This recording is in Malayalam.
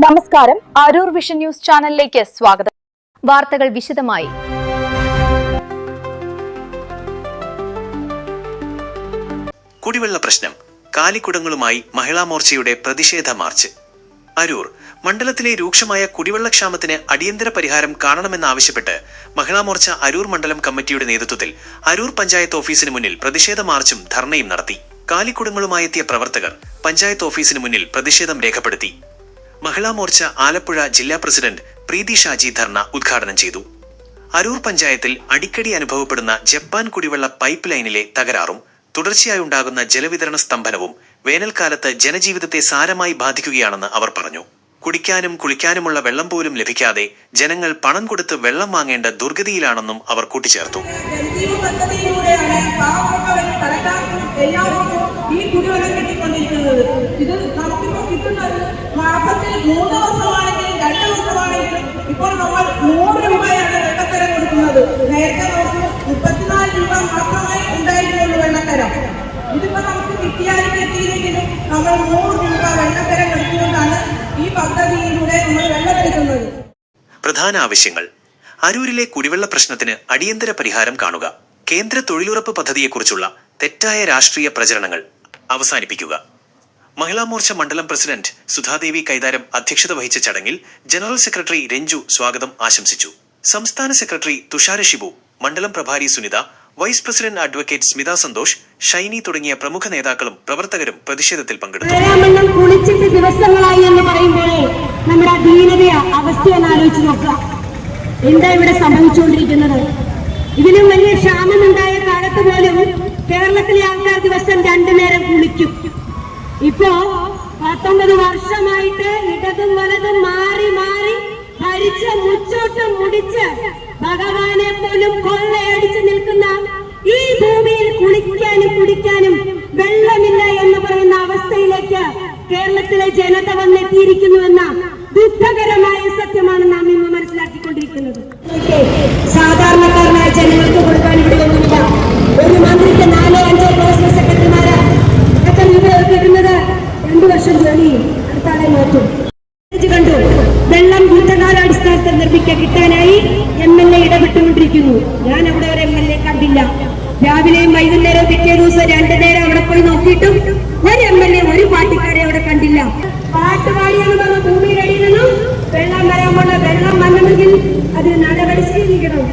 നമസ്കാരം, അരൂർ വിഷൻ ന്യൂസ് ചാനലിലേക്ക് സ്വാഗതം. വാർത്തകൾ വിശദമായി. കുടിവെള്ള പ്രശ്നം, കാലിക്കുടങ്ങളുമായി മഹിളാ മോർച്ചയുടെ പ്രതിഷേധ മാർച്ച്. അരൂർ മണ്ഡലത്തിലെ രൂക്ഷമായ കുടിവെള്ളക്ഷാമത്തിന് അടിയന്തര പരിഹാരം കാണണമെന്നാവശ്യപ്പെട്ട് മഹിളാ മോർച്ച അരൂർ മണ്ഡലം കമ്മിറ്റിയുടെ നേതൃത്വത്തിൽ അരൂർ പഞ്ചായത്ത് ഓഫീസിന് മുന്നിൽ പ്രതിഷേധ മാർച്ചും ധർണയും നടത്തി. കാലിക്കുടങ്ങളുമായെത്തിയ പ്രവർത്തകർ പഞ്ചായത്ത് ഓഫീസിന് മുന്നിൽ പ്രതിഷേധം രേഖപ്പെടുത്തി. മഹിളാ മോർച്ച ആലപ്പുഴ ജില്ലാ പ്രസിഡന്റ് പ്രീതി ഷാജി ധർണ ഉദ്ഘാടനം ചെയ്തു. അരൂർ പഞ്ചായത്തിൽ അടിക്കടി അനുഭവപ്പെടുന്ന ജപ്പാൻ കുടിവെള്ള പൈപ്പ് ലൈനിലെ തകരാറും തുടർച്ചയായുണ്ടാകുന്ന ജലവിതരണ സ്തംഭനവും വേനൽക്കാലത്ത് ജനജീവിതത്തെ സാരമായി ബാധിക്കുകയാണെന്ന് അവർ പറഞ്ഞു. കുടിക്കാനും കുളിക്കാനുമുള്ള വെള്ളം പോലും ലഭിക്കാതെ ജനങ്ങൾ പണം കൊടുത്ത് വെള്ളം വാങ്ങേണ്ട ദുർഗതിയിലാണെന്നും അവർ കൂട്ടിച്ചേർത്തു. ഇപ്പോൾ നമ്മൾ 100 രൂപയാണ് വെള്ളക്കരം കൊടുക്കുന്നത്. നേരത്തെ നമുക്ക് 34 രൂപ മാത്രമായി ഉണ്ടായിരുന്നുള്ളൂ വെള്ളക്കരം. ഇതിപ്പോ നമുക്ക് കിട്ടിയില്ലെങ്കിലും നമ്മൾ 100 രൂപ വെള്ളക്കരം എടുത്തുകൊണ്ടാണ് ഈ പദ്ധതിയിലൂടെ നമ്മൾ വെള്ളമെടുക്കുന്നത്. പ്രധാന ആവശ്യങ്ങൾ: അരൂരിലെ കുടിവെള്ള പ്രശ്നത്തിന് അടിയന്തര പരിഹാരം കാണുക. കേന്ദ്ര തൊഴിലുറപ്പ് പദ്ധതിയെക്കുറിച്ചുള്ള തെറ്റായ രാഷ്ട്രീയ പ്രചരണങ്ങൾ അവസാനിപ്പിക്കുക. മഹിളാ മോർച്ച മണ്ഡലം പ്രസിഡന്റ് സുധാദേവി കൈതാരം അധ്യക്ഷത വഹിച്ച ചടങ്ങിൽ ജനറൽ സെക്രട്ടറി രഞ്ജു സ്വാഗതം ആശംസിച്ചു. സംസ്ഥാന സെക്രട്ടറി തുഷാര ഷിബു, മണ്ഡലം പ്രഭാരി Sunitha, vice president advocate Smitha Santhosh, Shiny തുടങ്ങിയ പ്രമുഖ നേതാക്കളും പ്രവർത്തകരും പ്രതിഷേധത്തിൽ പങ്കെടുത്തു. കുളിച്ചിട്ട് ദിവസങ്ങളായി എന്ന് പറയുമ്പോൾ നമ്മുടെ ദീനതയ അവസ്ഥയെന്ന് ആലോചിച്ച് നോക്കുക. എന്താ ഇവിടെ സംഭവിച്ചുകൊണ്ടിരിക്കുന്നത്? ഇതിനും വലിയ ക്ഷാമമുണ്ടായ കാലത്ത് പോലും കേരളത്തിലെ ആൾക്കാർ ദിവസം 2 നേരം കുളിക്കും. ഇപ്പോ 19 വർഷമായിട്ട് ഇടതും വലതും മാറി മാറി ഭരിച്ച് മുച്ചോട്ട് മുടിച്ച് ഭഗവാനെ പോലും കൊള്ളയടിച്ച് നിൽക്കുന്ന ഈ ഭൂമിയിൽ കുളിക്കാനും കുടിക്കാനും വെള്ളമില്ല എന്ന് പറയുന്ന അവസ്ഥയിലേക്ക് കേരളത്തിലെ ജനത വന്നെത്തിയിരിക്കുന്നുവെന്ന ദുഃഖകരമായ സത്യമാണ് നാം ഇന്ന് മനസ്സിലാക്കിക്കൊണ്ടിരിക്കുന്നത്. സാധാരണക്കാരനായ ജനങ്ങൾക്ക് കൊടുക്കാൻ ഇവിടെ ഒന്നുമില്ല. ഒരു മന്ത്രിക്ക് 4-5 പേഴ്സണൽ സെക്രട്ടറിമാര് കിട്ടുന്നത് 2 വർഷം ജോലി അടുത്താളെ മാറ്റും. കണ്ടു, വെള്ളം യുദ്ധകാലാടിസ്ഥാനത്തിൽ കിട്ടാനായി MLA ഇടപെട്ടുകൊണ്ടിരിക്കുന്നു. ഞാൻ അവിടെ ഒരു MLA കണ്ടില്ല. രാവിലെയും വൈകുന്നേരവും പിറ്റേ ദിവസം 2 നേരം അവിടെ പോയി നോക്കിയിട്ടും ഒരു MLA, ഒരു പാർട്ടിക്കാരെ അവിടെ കണ്ടില്ല. പാട്ടുപാടിയെന്ന് പറഞ്ഞ ഭൂമിയുടെ അടിയിൽ നിന്നും വെള്ളം വരാൻ പോലെ വെള്ളം വന്നെങ്കിൽ അത് നടപടി സ്വീകരിക്കണം.